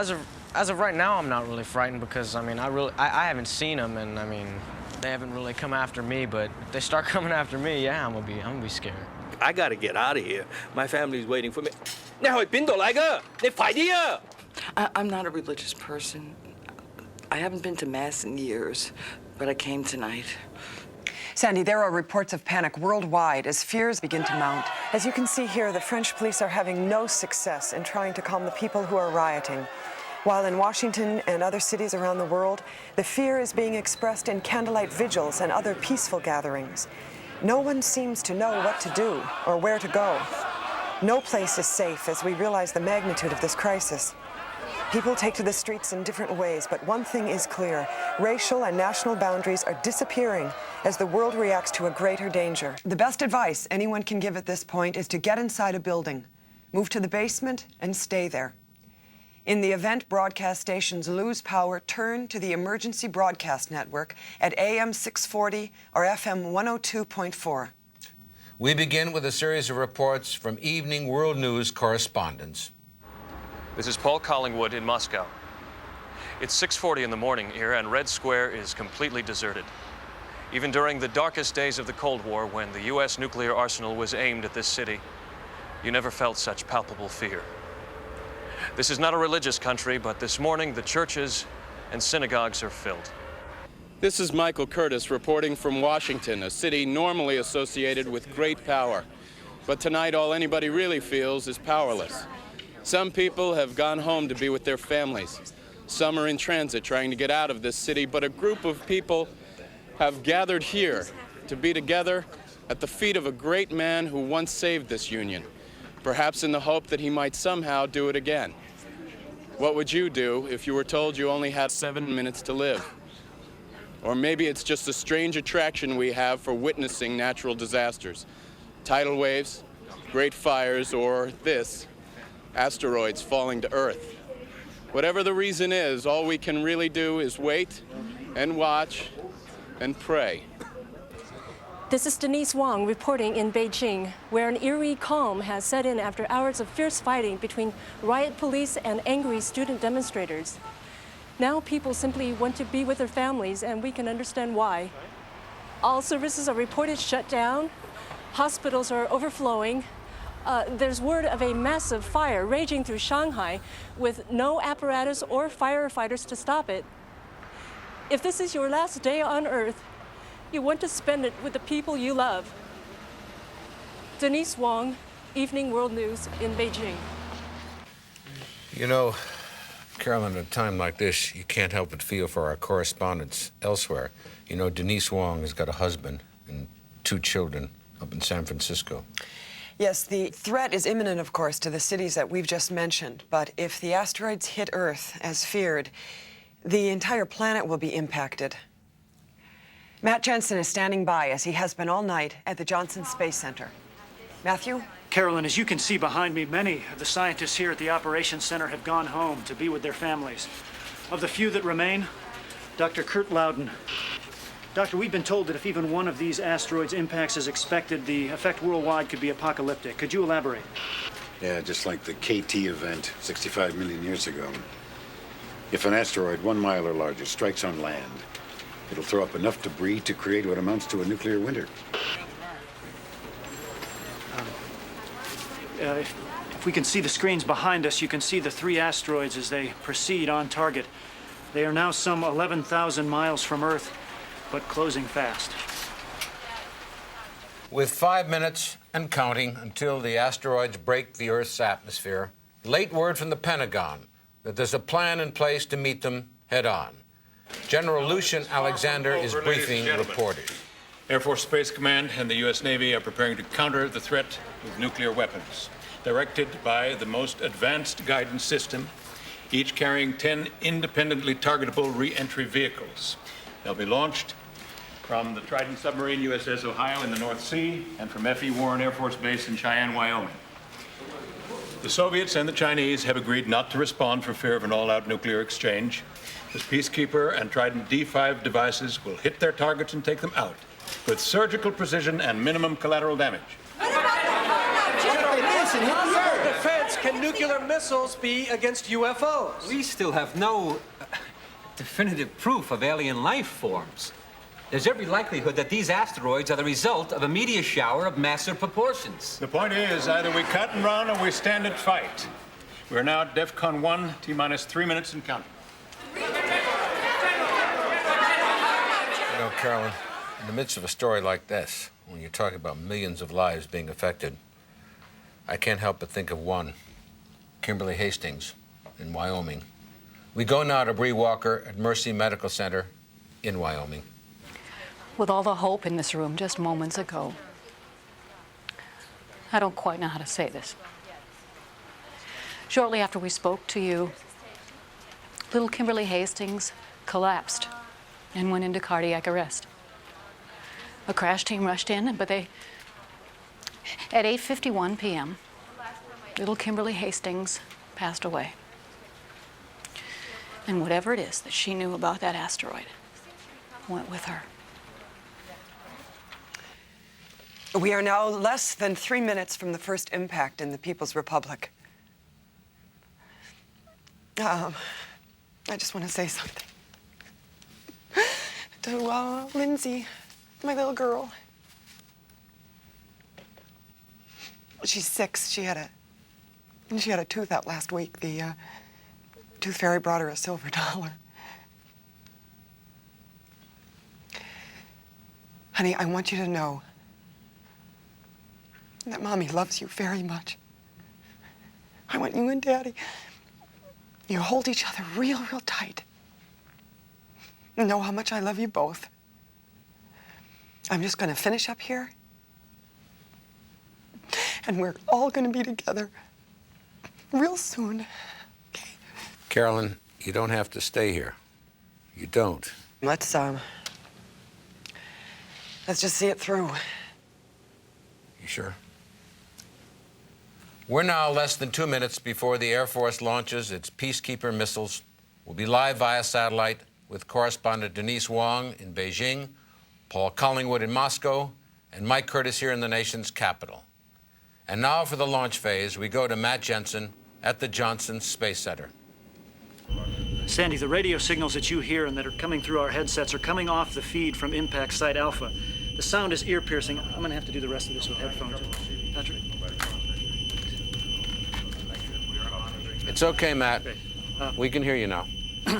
As of right now, I'm not really frightened because, I mean, I haven't seen them, and, I mean, they haven't really come after me, but if they start coming after me, yeah, I'm gonna be scared. I gotta get out of here. My family's waiting for me. 你去邊度嚟㗎？你快啲啊！ I'm not a religious person. I haven't been to Mass in years, but I came tonight. Sandy, there are reports of panic worldwide as fears begin to mount. As you can see here, the French police are having no success in trying to calm the people who are rioting. While in Washington and other cities around the world, the fear is being expressed in candlelight vigils and other peaceful gatherings. No one seems to know what to do or where to go. No place is safe as we realize the magnitude of this crisis. People take to the streets in different ways, but one thing is clear. Racial and national boundaries are disappearing as the world reacts to a greater danger. The best advice anyone can give at this point is to get inside a building, move to the basement, and stay there. In the event broadcast stations lose power, turn to the Emergency Broadcast Network at AM 640 or FM 102.4. We begin with a series of reports from Evening World News correspondents. This is Paul Collingwood in Moscow. It's 6:40 in the morning here, and Red Square is completely deserted. Even during the darkest days of the Cold War, when the U.S. nuclear arsenal was aimed at this city, you never felt such palpable fear. This is not a religious country, but this morning the churches and synagogues are filled. This is Michael Curtis reporting from Washington, a city normally associated with great power. But tonight all anybody really feels is powerless. Some people have gone home to be with their families. Some are in transit trying to get out of this city, but a group of people have gathered here to be together at the feet of a great man who once saved this union, perhaps in the hope that he might somehow do it again. What would you do if you were told you only had 7 minutes to live? Or maybe it's just a strange attraction we have for witnessing natural disasters. Tidal waves, great fires, or this, asteroids falling to Earth. Whatever the reason is, all we can really do is wait and watch and pray. This is Denise Wang reporting in Beijing, where an eerie calm has set in after hours of fierce fighting between riot police and angry student demonstrators. Now people simply want to be with their families, and we can understand why. All services are reported shut down. Hospitals are overflowing. There's word of a massive fire raging through Shanghai with no apparatus or firefighters to stop it. If this is your last day on Earth, you want to spend it with the people you love. Denise Wang, Evening World News in Beijing. You know, Carolyn, at a time like this, you can't help but feel for our correspondents elsewhere. You know, Denise Wang has got a husband and 2 children up in San Francisco. Yes, the threat is imminent, of course, to the cities that we've just mentioned. But if the asteroids hit Earth, as feared, the entire planet will be impacted. Matt Jensen is standing by, as he has been all night, at the Johnson Space Center. Matthew? Carolyn, as you can see behind me, many of the scientists here at the Operations Center have gone home to be with their families. Of the few that remain, Dr. Kurt Loudon. Doctor, we've been told that if even one of these asteroids impacts as expected, the effect worldwide could be apocalyptic. Could you elaborate? Yeah, just like the KT event 65 million years ago. If an asteroid 1 mile or larger strikes on land, it'll throw up enough debris to create what amounts to a nuclear winter. If we can see the screens behind us, you can see the 3 asteroids as they proceed on target. They are now some 11,000 miles from Earth, but closing fast. With 5 minutes and counting until the asteroids break the Earth's atmosphere, late word from the Pentagon that there's a plan in place to meet them head-on. General Lucian Alexander is briefing reporters. Air Force Space Command and the U.S. Navy are preparing to counter the threat with nuclear weapons, directed by the most advanced guidance system, each carrying 10 independently targetable re-entry vehicles. They'll be launched from the Trident submarine USS Ohio in the North Sea and from F.E. Warren Air Force Base in Cheyenne, Wyoming. The Soviets and the Chinese have agreed not to respond for fear of an all-out nuclear exchange. The Peacekeeper and Trident D5 devices will hit their targets and take them out with surgical precision and minimum collateral damage. The feds can nuclear missiles be against UFOs? We still have no definitive proof of alien life forms. There's every likelihood that these asteroids are the result of a meteor shower of massive proportions. The point is, either we cut and run or we stand and fight. We're now at DEFCON 1, T-minus 3 minutes and counting. You know, Carolyn, in the midst of a story like this, when you're talking about millions of lives being affected, I can't help but think of one, Kimberly Hastings in Wyoming. We go now to Bree Walker at Mercy Medical Center in Wyoming. With all the hope in this room just moments ago, I don't quite know how to say this. Shortly after we spoke to you, little Kimberly Hastings collapsed and went into cardiac arrest. A crash team rushed in, but at 8:51 p.m., little Kimberly Hastings passed away. And whatever it is that she knew about that asteroid went with her. We are now less than 3 minutes from the first impact in the People's Republic. I just want to say something to Lindsay, my little girl. She's 6. She had a tooth out last week. The tooth fairy brought her a silver dollar. Honey, I want you to know that Mommy loves you very much. I want you and Daddy, you hold each other real, real tight. And know how much I love you both. I'm just gonna finish up here, and we're all gonna be together real soon. Okay? Carolyn, you don't have to stay here. You don't. Let's just see it through. You sure? We're now less than 2 minutes before the Air Force launches its Peacekeeper missiles. We'll be live via satellite with correspondent Denise Wong in Beijing, Paul Collingwood in Moscow, and Mike Curtis here in the nation's capital. And now for the launch phase, we go to Matt Jensen at the Johnson Space Center. Sandy, the radio signals that you hear and that are coming through our headsets are coming off the feed from Impact Site Alpha. The sound is ear-piercing. I'm going to have to do the rest of this with headphones. Patrick? It's okay, Matt. We can hear you now.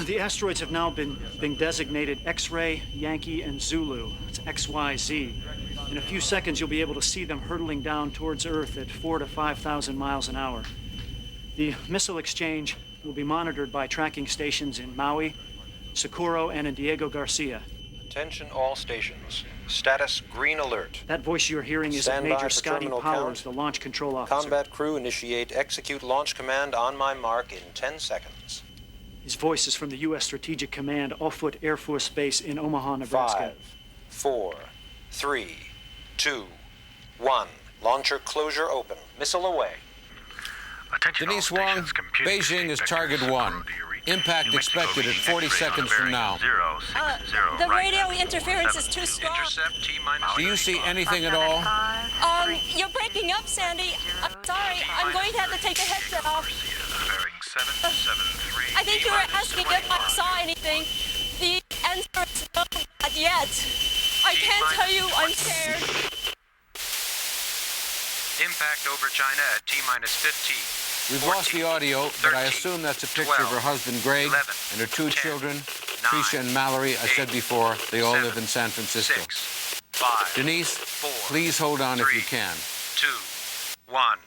The asteroids have now been designated X-ray, Yankee, and Zulu. It's XYZ. In a few seconds, you'll be able to see them hurtling down towards Earth at 4,000 to 5,000 miles an hour. The missile exchange will be monitored by tracking stations in Maui, Socorro, and in Diego Garcia. Attention all stations. Status green alert. That voice you're hearing is of Major Scotty Powers, the launch control officer. Combat crew initiate execute launch command on my mark in 10 seconds. His voice is from the U.S. Strategic Command, Offutt Air Force Base in Omaha, Nebraska. 5, 4, 3, 2, 1. Launcher closure open. Missile away. Denise Wong, Beijing is target 1. Impact expected at 40 seconds from now. The radio interference is too strong. Do you see anything at all? You're breaking up, Sandy. I'm sorry. I'm going to have to take the headset off. I think you were asking if I saw anything. The answer is no, not yet. I can't tell you. I'm scared. Impact over China at T-minus 15. We've lost the audio, but I assume that's a picture of her husband, Greg, 11, and her 2 children, 9, Tricia and Mallory. I said before, they all 7, live in San Francisco. 6, 5, Denise, 4, please hold on 3, if you can. 2, 1.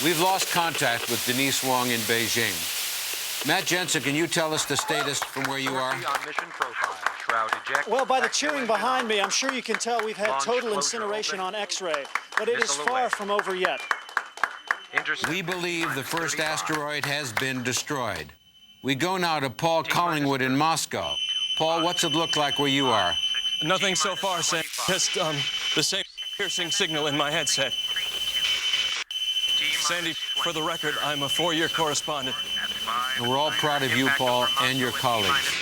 We've lost contact with Denise Wong in Beijing. Matt Jensen, can you tell us the status from where you are? Well, by the cheering behind me, I'm sure you can tell we've had total incineration on X-ray, but it is far from over yet. We believe the first asteroid has been destroyed. We go now to Paul Collingwood in Moscow. Paul, what's it look like where you are? Nothing so far, Sam. Just the same piercing signal in my headset. Sandy, for the record, I'm a 4-year correspondent. And we're all proud of you, Paul, and your colleagues.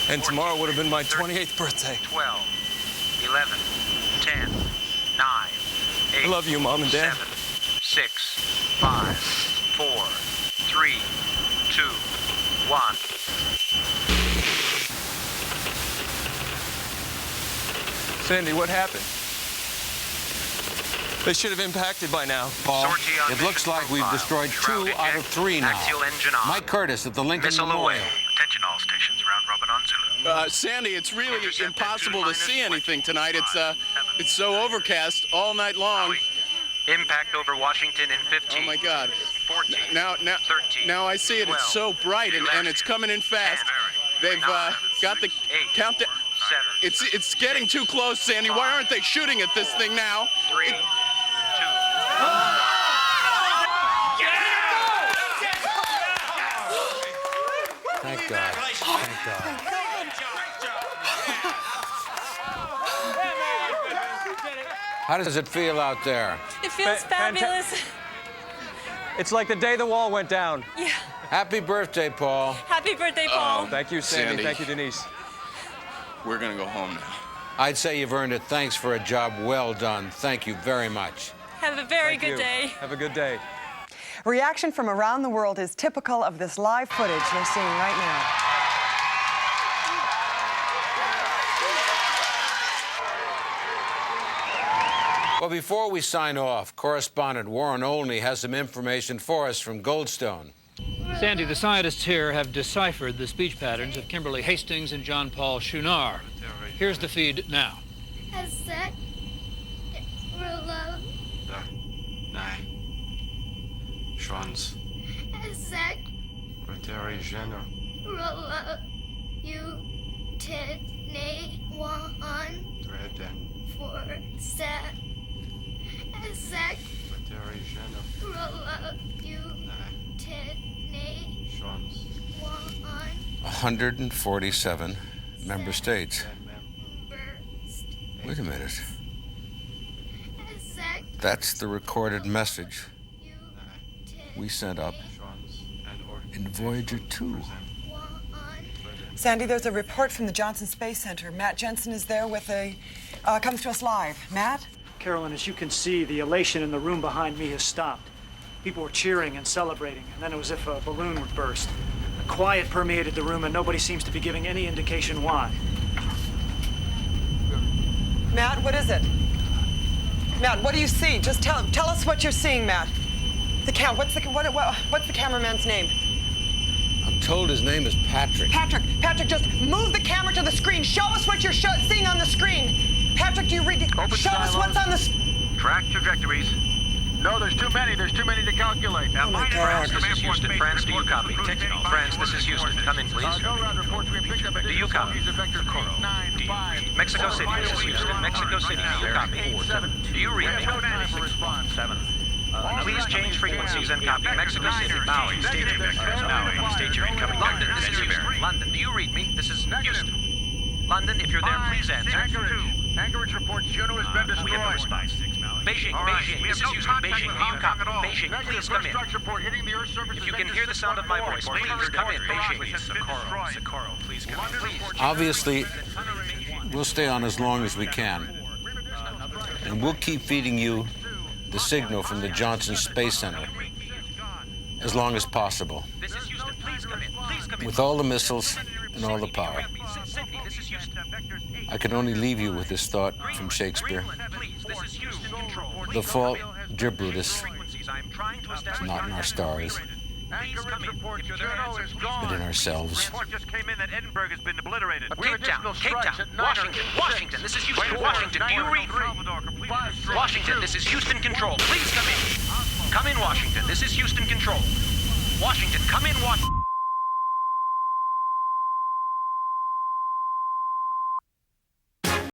And tomorrow would have been my 28th birthday. 12, 11, 10, 9, 8, I love you, Mom and Dad. 7, 6, 5, 4, 3, 2, 1. Sandy, what happened? They should have impacted by now. Paul, it looks like we've destroyed 2 out of 3 now. Axial engine on. Mike Curtis at the Lincoln Missile Memorial. away. Attention all stations, round robin on Zulu. Sandy, it's really impossible to see anything tonight. It's so overcast all night long. Impact over Washington in 15. Oh my God. 14. Now I see it. It's so bright and it's coming in fast. They've got the countdown. It's getting too close, Sandy. Why aren't they shooting at this thing now? 3, 2. Thank God. Thank God. How does it feel out there? It feels fabulous. It's like the day the wall went down. Yeah. Happy birthday, Paul. Happy birthday, Paul. Thank you, Sandy. Sandy. Thank you, Denise. We're gonna go home now. I'd say you've earned it. Thanks for a job well done. Thank you very much. Have a very Thank good you. day. Have a good day. Reaction from around the world is typical of this live footage you're seeing right now. Well, before we sign off, correspondent Warren Olney has some information for us from Goldstone. Sandy, the scientists here have deciphered the speech patterns of Kimberly Hastings and John Paul Schunar. Here's the feed now. Schwanz. Rotary Jenner. Dreden. Rotary Jenner. Schwanz. 147 member states. Wait a minute. That's the recorded message we sent up in Voyager 2. Sandy, there's a report from the Johnson Space Center. Matt Jensen is there with comes to us live. Matt? Carolyn, as you can see, the elation in the room behind me has stopped. People were cheering and celebrating, and then it was as if a balloon would burst. Quiet permeated the room, and nobody seems to be giving any indication why. Matt, what is it? Matt, what do you see? Just tell us what you're seeing, Matt. What's the cameraman's name? I'm told his name is Patrick. Patrick, just move the camera to the screen. Show us what you're seeing on the screen. Patrick, do you read it? Show us what's on the... Track trajectories. No, there's too many. There's too many to calculate. Oh, my God. France, this is Houston. France, do you copy? France, this is Houston. Come in, please. Do you copy? Mexico City, this is Houston. Mexico City, do you copy? Do you read me? 7. Please change frequencies and copy. Mexico City, Maui, staging vectors, Maui, state your incoming London, this is Houston. London, do you read me? This is Houston. London, if you're there, please answer. Anchorage reports Juno has been destroyed. We have no response. Beijing, Beijing, this is Houston. Beijing, do you copy? Beijing, please come in. If you can hear the sound of my voice, please come in. Beijing. Socorro, please come in. Please. Obviously, we'll stay on as long as we can. And we'll keep feeding you the signal from the Johnson Space Center as long as possible. This is Houston. Please come in. Please come in. With all the missiles and all the power. Sydney, this is Houston. I can only leave you with this thought from Shakespeare. The fault, dear Brutus, is not in our stars, but in ourselves. Just came in that Edinburgh has been obliterated. Cape Town, Washington, this is Houston. Washington, do you read? Washington, this is Houston Control. Please come in. Come in, Washington, this is Houston Control. Washington, come in, Washington.